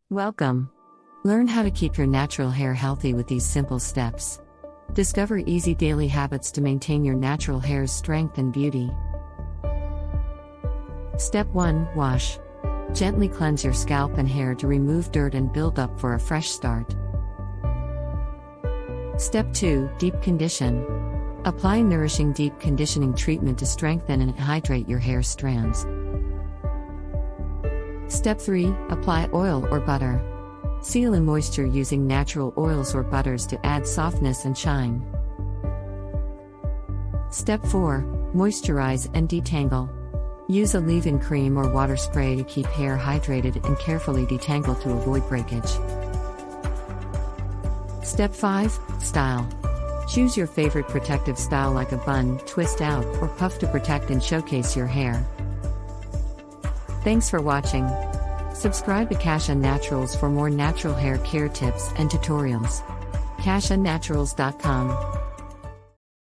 Welcome. Learn how to keep your natural hair healthy with these simple steps. Discover easy daily habits to maintain your natural hair's strength and beauty. Step 1. Wash. Gently cleanse your scalp and hair to remove dirt and build up for a fresh start. Step 2. Deep condition. Apply nourishing deep conditioning treatment to strengthen and hydrate your hair strands. Step 3. Apply oil or butter. Seal in moisture using natural oils or butters to add softness and shine. Step 4. Moisturize and detangle. Use a leave-in cream or water spray to keep hair hydrated and carefully detangle to avoid breakage. Step 5. Style. Choose your favorite protective style like a bun, twist out, or puff to protect and showcase your hair. Thanks for watching. Subscribe to Kasha Naturals for more natural hair care tips and tutorials. KashaNaturals.com